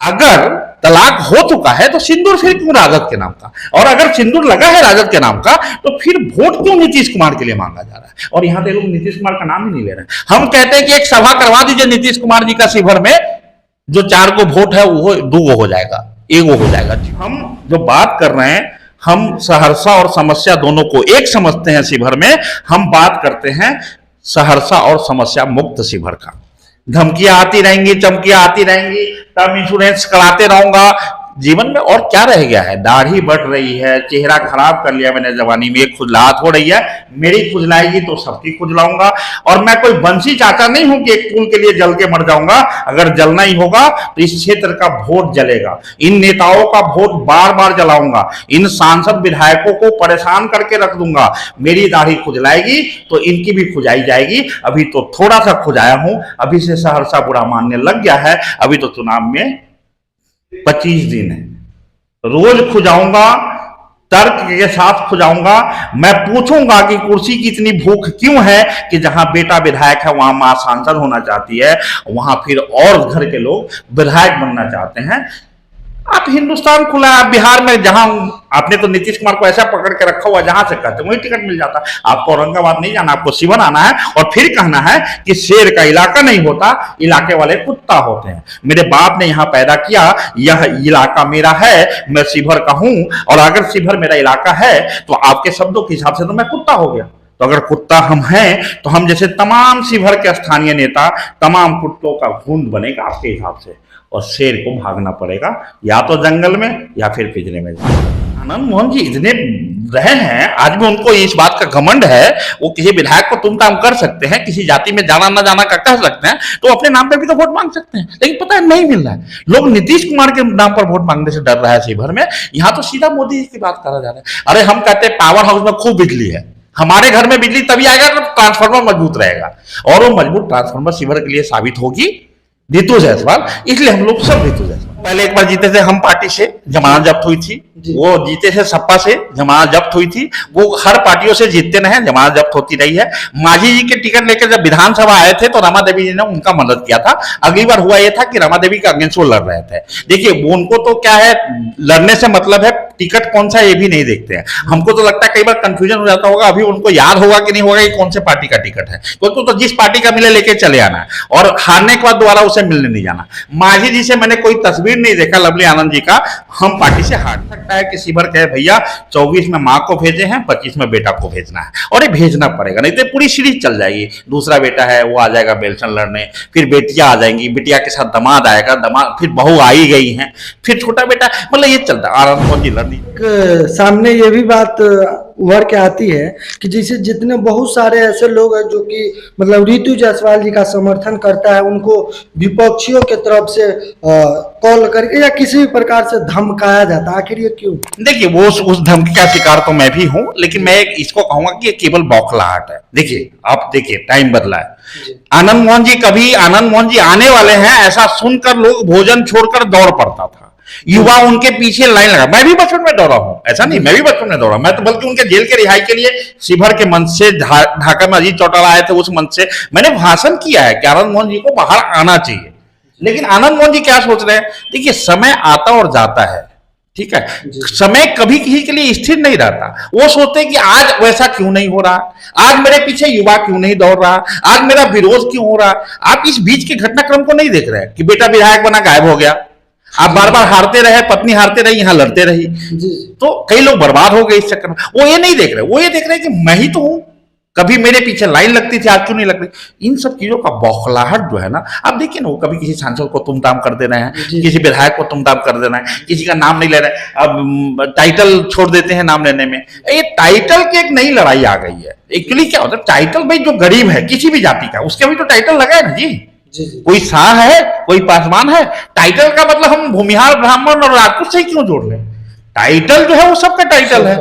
अगर तलाक हो चुका है तो सिंदूर फिर क्यों राजद के नाम का, और अगर सिंदूर लगा है राजद के नाम का तो फिर वोट क्यों नीतीश कुमार के लिए मांगा जा रहा है। और यहाँ पे लोग नीतीश कुमार का नाम ही नहीं ले रहे। हम कहते हैं कि एक सभा करवा दीजिए नीतीश कुमार जी का शिवहर में, जो 4 को वोट है वो 2 हो जाएगा, 1 हो जाएगा। हम जो बात कर रहे हैं, हम सहरसा और समस्या दोनों को एक समझते हैं शिवहर में। हम बात करते हैं सहरसा और समस्या मुक्त शिवहर का। धमकियां आती रहेंगी, चमकियां आती रहेंगी, टर्म इंश्योरेंस कराते रहूंगा। जीवन में और क्या रह गया है। दाढ़ी बढ़ रही है, चेहरा खराब कर लिया मैंने जवानी में, खुजलाहट हो रही है। मेरी खुजलाएगी तो सबकी खुजलाऊंगा। और मैं कोई बंसी चाहता नहीं हूं कि एक फूल के लिए जल के मर जाऊंगा। अगर जलना ही होगा तो इस क्षेत्र का वोट जलेगा। इन नेताओं का वोट बार बार जलाऊंगा। इन सांसद विधायकों को परेशान करके रख दूंगा। मेरी दाढ़ी खुजलाएगी तो इनकी भी खुजाई जाएगी। अभी तो थोड़ा सा खुजाया हूं, अभी से सहरसा बुरा मानने लग गया है। अभी तो चुनाव में 25 दिन है, रोज खुजाऊंगा, तर्क के साथ खुजाऊंगा। मैं पूछूंगा कि कुर्सी की इतनी भूख क्यों है कि जहां बेटा विधायक है वहां मां सांसद होना चाहती है, वहां फिर और घर के लोग विधायक बनना चाहते हैं। आप हिंदुस्तान खुला, आप बिहार में जहां आपने तो नीतीश कुमार को ऐसा पकड़ के रखा हुआ, जहां से कहते वही टिकट मिल जाता। आपको औरंगाबाद नहीं जाना, आपको शिवन आना है और फिर कहना है कि शेर का इलाका नहीं होता, इलाके वाले कुत्ता होते हैं। मेरे बाप ने यहां पैदा किया, यह इलाका मेरा है, मैं शिवहर का हूं। और अगर शिवहर मेरा इलाका है तो आपके शब्दों के हिसाब से तो मैं कुत्ता हो गया। तो अगर कुत्ता हम हैं तो हम जैसे तमाम शिवहर के स्थानीय नेता तमाम कुत्तों का झुंड बनेगा आपके हिसाब से, और शेर को भागना पड़ेगा या तो जंगल में या फिर पिंजरे में। आनंद मोहन जी इतने रहे हैं, आज भी उनको इस बात का घमंड है। वो किसी विधायक को तुम काम कर सकते हैं, किसी जाति में जाना ना जाना का कह सकते हैं, तो अपने नाम पे भी तो वोट मांग सकते हैं। लेकिन पता है नहीं मिल रहा है। लोग नीतीश कुमार के नाम पर वोट मांगने से डर रहा है शिवहर में। यहाँ तो सीधा मोदी जी की बात करा जा रहा है। अरे हम कहते हैं पावर हाउस में खूब बिजली है, हमारे घर में बिजली तभी आएगा जब ट्रांसफार्मर मजबूत रहेगा। और वो मजबूत ट्रांसफार्मर शिवहर के लिए साबित होगी रितु जायसवाल। इसलिए हम लोग सब रितु जायसवाल। पहले एक बार जीते थे हम पार्टी से, जमानत जब्त हुई थी। वो जीते थे सपा से, जमानत जब्त हुई थी। वो हर पार्टियों से जीतते रहे, जमानत जब्त होती रही है। मांझी जी के टिकट लेकर जब विधानसभा आए थे तो रमा देवी जी ने उनका मदद किया था। अगली बार हुआ यह था कि रमा देवी के अगेंस्ट वो लड़ रहे थे। देखिए वो उनको तो क्या है, लड़ने से मतलब है, टिकट कौन सा ये भी नहीं देखते हैं। हमको तो लगता है कई बार कंफ्यूजन हो जाता होगा, अभी उनको याद होगा कि नहीं होगा कि कौन से पार्टी का टिकट है। तो जिस पार्टी का मिले लेके चले आना है, और हारने के बाद दोबारा उसे मिलने नहीं जाना। मांझी जी से मैंने कोई तस्वीर नहीं देखा लवली आनंद जी का हम पार्टी से हार सकता है कि शिवहर कहे भैया 24 में माँ को भेजे हैं, 25 में बेटा को भेजना है, और ये भेजना पड़ेगा, नहीं तो पूरी सीरीज चल जाएगी। दूसरा बेटा है वो आ जाएगा बेलसन लड़ने, फिर बेटियां आ जाएंगी, बिटिया के साथ दामाद आएगा, दामाद फिर बहू आई गई है, फिर छोटा बेटा, मतलब ये चलता आनंद मोहन जी लड़नी। सामने ये भी बात उभर के आती है कि जैसे जितने बहुत सारे ऐसे लोग हैं जो कि मतलब रितु जायसवाल जी का समर्थन करता है, उनको विपक्षियों के तरफ से कॉल करके या किसी भी प्रकार से धमकाया जाता है। आखिर ये क्यों? देखिए वो उस धमकी का शिकार तो मैं भी हूं, लेकिन मैं इसको कहूंगा कि ये केवल बौखलाहट है। देखिए आप देखिए टाइम बदला है। आनंद मोहन जी कभी आनंद मोहन जी आने वाले हैं ऐसा सुनकर लोग भोजन छोड़कर दौड़ पड़ता था, युवा उनके पीछे लाइन लगा। मैं भी बचपन में दौड़ा हूं, ऐसा नहीं, मैं भी बचपन में दौड़ा। मैं तो बल्कि उनके जेल के रिहाई के लिए शिवहर के मंच से, ढाका में अजीत चौटाला आए थे उस मंच से मैंने भाषण किया है कि आनंद मोहन जी को बाहर आना चाहिए। लेकिन आनंद मोहन जी क्या सोच रहे हैं, देखिए समय आता और जाता है, ठीक है, समय कभी किसी के लिए स्थिर नहीं रहता। वो सोचते हैं कि आज वैसा क्यों नहीं हो रहा, आज मेरे पीछे युवा क्यों नहीं दौड़ रहा, आज मेरा विरोध क्यों हो रहा। आप इस बीच के घटनाक्रम को नहीं देख रहे कि बेटा विधायक बना गायब हो गया, आप बार बार हारते रहे, पत्नी हारते रही, यहाँ लड़ते रही, तो कई लोग बर्बाद हो गए इस चक्कर में। वो ये नहीं देख रहे, वो ये देख रहे कि मैं ही तो हूं, कभी मेरे पीछे लाइन लगती थी, आज क्यों नहीं लग रही। इन सब चीजों का बौखलाहट जो है ना, आप देखिए ना, वो कभी किसी सांसद को तुम ताम कर दे रहे हैं, किसी विधायक को तुम ताम कर दे रहे हैं, किसी का नाम नहीं ले रहे, अब टाइटल छोड़ देते हैं नाम लेने में। ये टाइटल की एक नई लड़ाई आ गई है। एक्चुअली क्या होता है, टाइटल भाई जो गरीब है किसी भी जाति का, उसके भी तो टाइटल लगा है ना जी। कोई शाह है, कोई पासवान है, टाइटल का मतलब हम भूमिहार ब्राह्मण और राजपूत से क्यों जोड़ लें। टाइटल जो है वो सबका टाइटल है।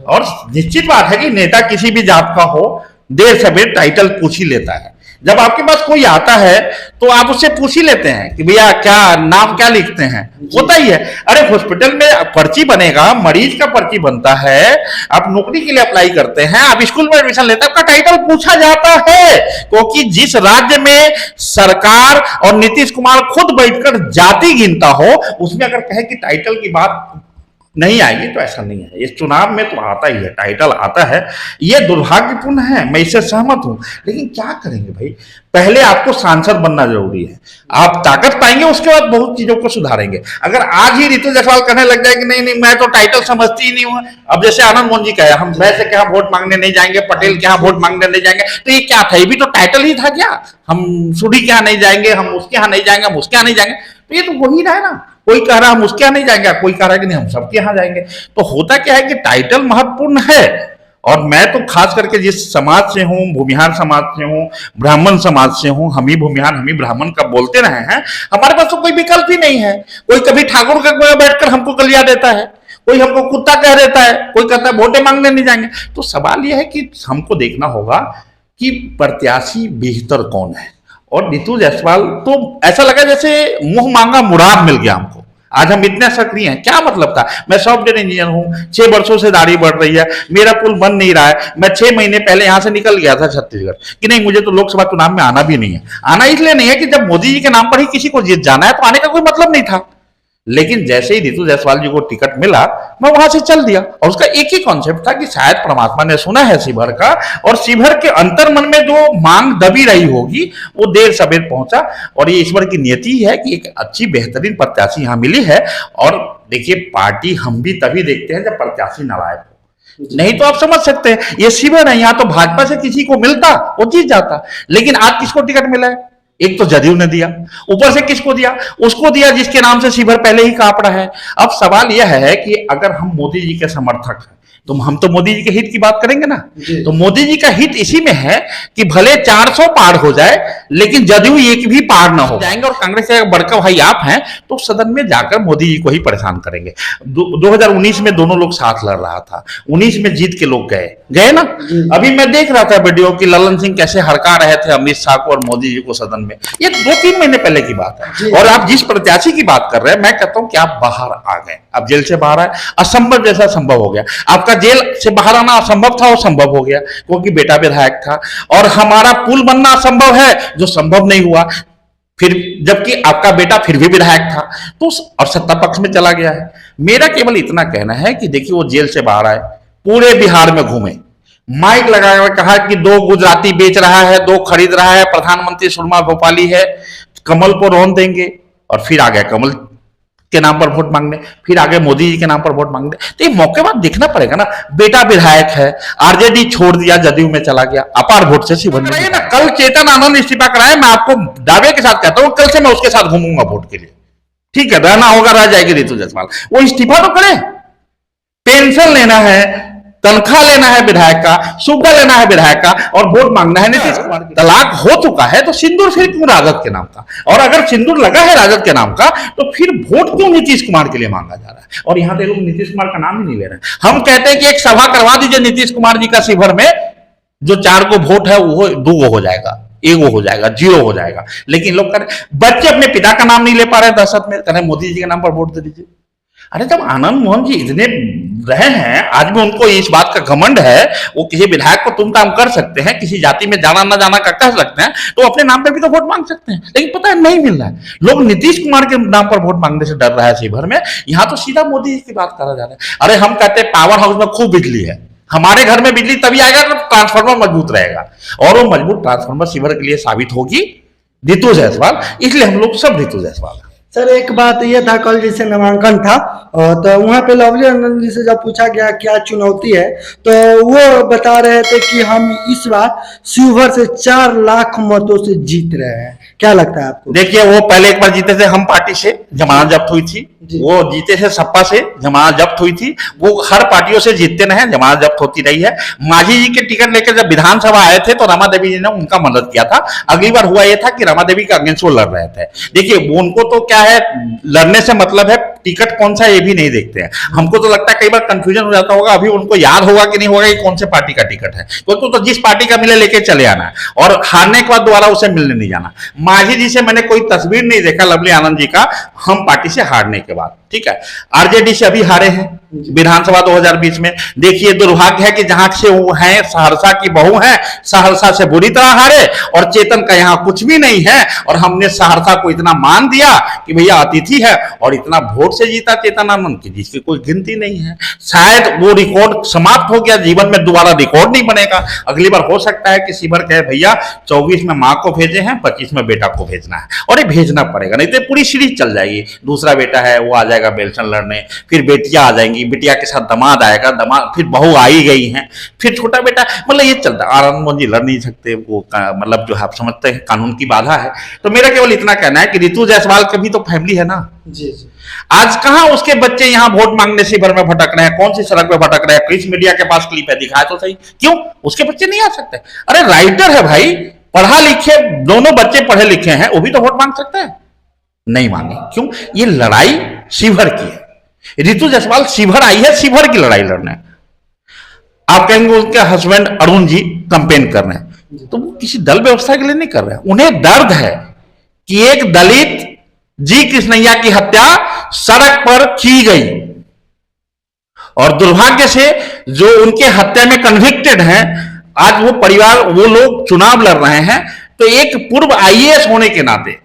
और निश्चित बात है कि नेता किसी भी जात का हो, देर सवेर टाइटल पूछ ही लेता है। जब आपके पास कोई आता है तो आप उससे पूछ ही लेते हैं कि भैया क्या नाम क्या लिखते हैं, होता ही है। अरे हॉस्पिटल में पर्ची बनेगा, मरीज का पर्ची बनता है, आप नौकरी के लिए अप्लाई करते हैं, आप स्कूल में एडमिशन लेते हैं, आपका टाइटल पूछा जाता है। क्योंकि जिस राज्य में सरकार और नीतीश कुमार खुद बैठकर जाति गिनता हो, उसमें अगर कहे कि टाइटल की बात नहीं आएगी तो ऐसा नहीं है। इस चुनाव में तो आता ही है, टाइटल आता है। ये दुर्भाग्यपूर्ण है, मैं इससे सहमत हूं, लेकिन क्या करेंगे भाई, पहले आपको सांसद बनना जरूरी है, आप ताकत पाएंगे, उसके बाद बहुत चीजों को सुधारेंगे। अगर आज ही रितु जायसवाल कहने लग जाए कि नहीं नहीं मैं तो टाइटल समझती ही नहीं हूं, अब जैसे आनंद मोहन जी कहे हम वैसे के यहाँ वोट मांगने नहीं जाएंगे, पटेल के यहाँ वोट मांगने नहीं जाएंगे, तो ये क्या था, ये भी तो टाइटल ही था क्या, हम सूढ़ी के यहाँ नहीं जाएंगे, हम उसके यहाँ नहीं जाएंगे, हम उसके यहाँ नहीं जाएंगे, तो ये तो वही रहा है ना। कोई कह रहा हम उसके यहाँ नहीं जाएंगे, कोई कह रहा है कि नहीं हम सबके यहाँ जाएंगे। तो होता क्या है कि टाइटल महत्वपूर्ण है। और मैं तो खास करके जिस समाज से हूं, भूमिहार समाज से हूं, ब्राह्मण समाज से हूं, हम ही भूमिहार हम ही ब्राह्मण का बोलते रहे हैं, हमारे पास तो कोई विकल्प ही नहीं है। कोई कभी ठाकुर का बैठकर हमको गलिया देता है, कोई हमको कुत्ता कह देता है, कोई कहता है वोटे मांगने नहीं जाएंगे। तो सवाल यह है कि हमको देखना होगा कि प्रत्याशी बेहतर कौन है। और रितु जायसवाल तो ऐसा लगा जैसे मुंह मांगा मुराद मिल गया हमको। आज हम इतने सक्रिय हैं, क्या मतलब था, मैं सॉफ्टवेयर इंजीनियर हूं, 6 वर्षों से दाढ़ी बढ़ रही है, मेरा पुल बन नहीं रहा है, मैं 6 महीने पहले यहां से निकल गया था छत्तीसगढ़ कि नहीं मुझे तो लोकसभा चुनाव में आना भी नहीं है। आना इसलिए नहीं है कि जब मोदी जी के नाम पर ही किसी को जीत जाना है तो आने का कोई मतलब नहीं था। लेकिन जैसे ही रितु जायसवाल जी को टिकट मिला, मैं वहां से चल दिया। और उसका एक ही कॉन्सेप्ट था कि शायद परमात्मा ने सुना है शिवहर का, और शिवहर के अंतर मन में जो मांग दबी रही होगी वो देर सवेर पहुंचा। और ये ईश्वर की नियति है कि एक अच्छी बेहतरीन प्रत्याशी यहां मिली है। और देखिए, पार्टी हम भी तभी देखते हैं जब प्रत्याशी नालायक हो, नहीं तो आप समझ सकते हैं ये शिवहर है, यहां तो भाजपा से किसी को मिलता वो जीत जाता। लेकिन आज किसको टिकट मिला है, एक तो जदयू ने दिया, ऊपर से किसको दिया, उसको दिया जिसके नाम से शिवहर पहले ही कांप रहा है। अब सवाल यह है कि अगर हम मोदी जी के समर्थक हैं तो हम तो मोदी जी के हित की बात करेंगे ना। तो मोदी जी का हित इसी में है कि भले 400 पार हो जाए लेकिन जदयू एक भी पार ना हो जाएंगे। और कांग्रेस का बड़का भाई आप हैं तो सदन में जाकर मोदी जी को ही परेशान करेंगे। 2019 में दोनों लोग साथ लड़ रहा था, 19 में जीत के लोग गए ना। अभी मैं देख रहा था वीडियो कि ललन सिंह कैसे हड़का रहे थे अमित शाह को और मोदी जी को सदन में। ये 2-3 महीने पहले की बात है। और आप जिस प्रत्याशी की बात कर रहे हैं, मैं कहता हूं कि आप बाहर आ गए, आप जेल से बाहर आए, असंभव जैसा संभव हो गया। आपका जेल से बाहर आना असंभव था, वो संभव हो गया क्योंकि बेटा विधायक था। और हमारा पुल बनना असंभव है जो संभव नहीं हुआ, फिर जबकि आपका बेटा फिर भी विधायक था तो और सत्ता पक्ष में चला गया है। मेरा केवल इतना कहना है कि देखिए, वो जेल से बाहर आए, पूरे बिहार में घूमे, माइक लगाया, कहा कि 2 गुजराती बेच रहा है, 2 खरीद रहा है, प्रधानमंत्री सुरमा भोपाली है, कमल को रोन देंगे। और फिर आ गया कमल के नाम पर वोट मांगने, फिर आगे मोदी जी के नाम पर वोट मांगने। तो ये मौके बाद देखना पड़ेगा ना। बेटा विधायक है, आरजेडी छोड़ दिया, जदयू में चला गया, अपार वोट से शिवहर में ना। कल चेतन आनंद इस्तीफा कराए, मैं आपको दावे के साथ कहता हूं कल से मैं उसके साथ घूमूंगा वोट के लिए। ठीक है, रहना होगा रह जाएगी रितु जायसवाल, वो इस्तीफा तो करे। पेंशन लेना है, तनख्वाह लेना है विधायक का, सुविधा लेना है विधायक का, और वोट मांगना है नीतीश कुमार। तलाक हो चुका है तो सिंदूर फिर क्यों राजद के नाम का? और अगर सिंदूर लगा है राजद के नाम का तो फिर वोट क्यों नीतीश कुमार के लिए मांगा जा रहा है? और यहाँ पे लोग नीतीश कुमार का नाम ही नहीं ले रहे। हम कहते हैं कि एक सभा करवा दीजिए नीतीश कुमार जी का शिवहर में, जो 4 को वोट है वो 2 हो जाएगा, 1 हो जाएगा, 0 हो जाएगा। लेकिन लोग कह रहे, बच्चे अपने पिता का नाम नहीं ले पा रहे दहशत में, कह रहे मोदी जी के नाम पर वोट दे दीजिए। अरे जब आनंद मोहन जी इतने रहे हैं, आज भी उनको इस बात का घमंड है, वो किसी विधायक को तुम काम कर सकते हैं, किसी जाति में जाना ना जाना का कह सकते हैं, तो अपने नाम पे भी तो वोट मांग सकते हैं। लेकिन पता है नहीं मिल रहा है। लोग नीतीश कुमार के नाम पर वोट मांगने से डर रहा है शिवहर में, यहाँ तो सीधा मोदी जी की बात करा जा रहा है। अरे हम कहते हैं पावर हाउस में खूब बिजली है, हमारे घर में बिजली तभी आएगा जब ट्रांसफार्मर मजबूत रहेगा, और वो मजबूत ट्रांसफार्मर शिवहर के लिए साबित होगी रितु जायसवाल। इसलिए हम लोग सब रितु जायसवाल। सर एक बात ये था, कल जैसे नामांकन था तो वहाँ पे लवली आनंद जी से जब पूछा गया क्या चुनौती है, तो वो बता रहे थे कि हम इस बार शिवहर से 4 लाख मतों से जीत रहे हैं। क्या लगता है आपको? देखिए, वो पहले एक बार जीते थे हम पार्टी से, जमानत जब्त हुई थी, वो जीते थे सपा से, जमानत जब्त हुई थी। वो हर पार्टियों से जीतते रहे, जमानत जब्त होती रही है। मांझी जी के टिकट लेकर जब विधानसभा आए थे तो रमा देवी जी ने उनका मदद किया था। अगली बार हुआ यह था कि रमा देवी का अगेंस्ट वो लड़ रहे थे। देखिए, उनको तो क्या है, लड़ने से मतलब है टिकट कौन सा ये भी नहीं देखते हैं। हमको तो लगता है कई बार कंफ्यूजन हो जाता होगा, अभी उनको याद होगा कि नहीं होगा कि कौन से पार्टी का टिकट है, तो जिस पार्टी का मिले लेके चले आना है और हारने के बाद दोबारा उसे मिलने नहीं जाना। मांझी जी से मैंने कोई तस्वीर नहीं देखा लवली आनंद जी का हम पार्टी से हारने के बाद, ठीक है। आरजेडी से अभी हारे हैं विधानसभा 2020 में। देखिए दुर्भाग्य है कि जहां से वो हैं, सहरसा की बहू हैं, सहरसा से बुरी तरह हारे और चेतन का यहाँ कुछ भी नहीं है। और हमने सहरसा को इतना मान दिया कि भैया अतिथि है और इतना वोट से जीता चेतन आनंद की जिसकी कोई गिनती नहीं है। शायद वो रिकॉर्ड समाप्त हो गया, जीवन में दोबारा रिकॉर्ड नहीं बनेगा। अगली बार हो सकता है कि शिवर कहे भैया 24 में माँ को भेजे हैं, 25 में बेटा को भेजना है, और ये भेजना पड़ेगा, नहीं तो पूरी सीरीज चल जाएगी। दूसरा बेटा है वो आ जाएगा बेलसन लड़ने, फिर बेटियां आ जाएंगी, बिटिया के साथ दामाद आएगा, दामाद फिर बहू आई गई हैं, फिर छोटा बेटा, मतलब ये चलता है। आनंद मोहन जी लड़ नहीं सकते, वो मतलब जो है आप समझते हैं कानून की बाधा है। तो मेरा केवल इतना कहना है कि रितु जायसवाल की भी तो फैमिली है ना जी जी। आज कहां उसके बच्चे यहां वोट मांगने से भर में भटक रहे हैं, कौन सी सड़क पे भटक रहे हैं, किस मीडिया के पास क्लिप है, दिखाए तो सही। क्यों उसके बच्चे नहीं आ सकते? अरे राइटर है भाई, पढ़ा लिखे, दोनों बच्चे पढ़े लिखे हैं, वो भी तो वोट मांग सकते हैं। नहीं मांगे, क्यों? ये लड़ाई शिवर की है। रितु जायसवाल शिवर आई है, शिवर की लड़ाई लड़ने। आप कहेंगे उनके हस्बैंड अरुण जी कंपेन कर रहे हैं, तो वो किसी दल व्यवस्था के लिए नहीं कर रहे हैं। उन्हें दर्द है कि एक दलित जी कृष्णैया की हत्या सड़क पर की गई और दुर्भाग्य से जो उनके हत्या में कन्विक्टेड हैं, आज वो परिवार, वो लोग चुनाव लड़ रहे हैं। तो एक पूर्व आईएएस होने के नाते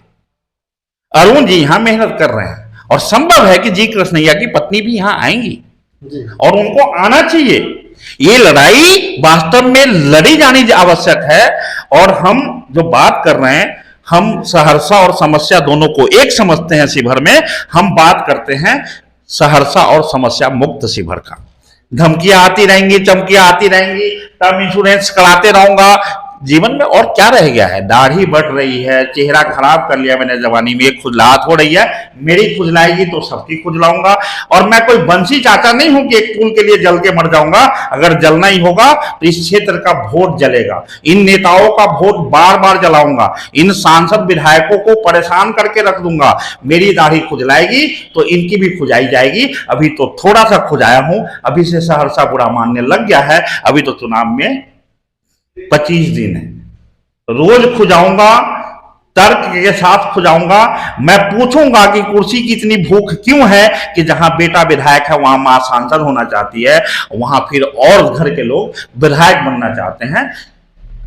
अरुण जी यहां मेहनत कर रहे हैं और संभव है कि जी कृष्णैया की पत्नी भी यहां आएंगी और उनको आना चाहिए। ये लड़ाई वास्तव में लड़ी जानी आवश्यक है। और हम जो बात कर रहे हैं, हम सहरसा और समस्या दोनों को एक समझते हैं। शिवर में हम बात करते हैं सहरसा और समस्या मुक्त शिवर का। धमकियां आती रहेंगी, चमकियां आती रहेंगी, टर्म इंश्योरेंस कराते रहूंगा, जीवन में और क्या रह गया है? दाढ़ी बढ़ रही है, चेहरा खराब कर लिया मैंने जवानी में, खुजलाहट हो रही है, मेरी खुजलाएगी तो सबकी खुजलाऊंगा। और मैं कोई बंसी चाचा नहीं हूं कि एक फूल के लिए जल के मर जाऊंगा। अगर जलना ही होगा तो इस क्षेत्र का वोट जलेगा, इन नेताओं का वोट बार बार जलाऊंगा, इन सांसद विधायकों को परेशान करके रख दूंगा। मेरी दाढ़ी खुजलाएगी तो इनकी भी खुजाई जाएगी। अभी तो थोड़ा सा खुजाया हूं, अभी से सहरसा बुरा मानने लग गया है। अभी तो चुनाव में 25 दिन है, रोज खुजाऊंगा, तर्क के साथ खुजाऊंगा। मैं पूछूंगा कि कुर्सी की इतनी भूख क्यों है कि जहां बेटा विधायक है वहां मां सांसद होना चाहती है, वहां फिर और घर के लोग विधायक बनना चाहते हैं।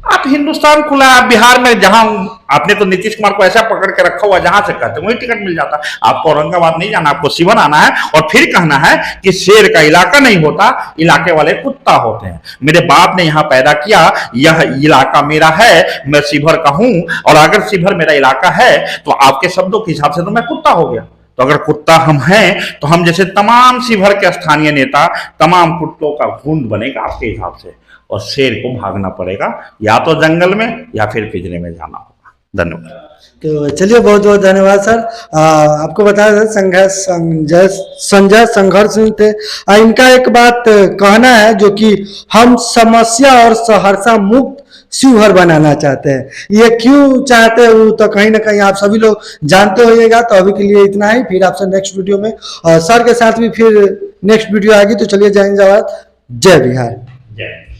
आप हिंदुस्तान खुला है, बिहार में जहां आपने तो नीतीश कुमार को ऐसा पकड़ के रखा हुआ, जहां से कहते वही टिकट मिल जाता। आपको औरंगाबाद नहीं जाना, आपको शिवर आना है और फिर कहना है कि शेर का इलाका नहीं होता, इलाके वाले कुत्ता होते हैं। मेरे बाप ने यहां पैदा किया, यह इलाका मेरा है, मैं शिवर का हूं। और अगर शिवर मेरा इलाका है तो आपके शब्दों के हिसाब से तो मैं कुत्ता हो गया। तो अगर कुत्ता हम हैं तो हम जैसे तमाम शिवर के स्थानीय नेता तमाम कुत्तों का झुंड बनेगा आपके हिसाब से, और शेर को भागना पड़ेगा, या तो जंगल में या फिर पिंजरे में जाना होगा। धन्यवाद। तो चलिए, बहुत बहुत धन्यवाद सर। आपको बताया था संजय संघर्ष सिंह थे। इनका एक बात कहना है जो कि हम समस्या और सहरसा मुक्त शिवहर बनाना चाहते हैं। ये क्यों चाहते हैं वो तो कहीं ना कहीं आप सभी लोग जानते होइएगा। तो अभी के लिए इतना ही, फिर आपसे नेक्स्ट वीडियो में सर के साथ भी फिर नेक्स्ट वीडियो आएगी। तो चलिए, जय हिंद, जय भारत, जय बिहार। जय।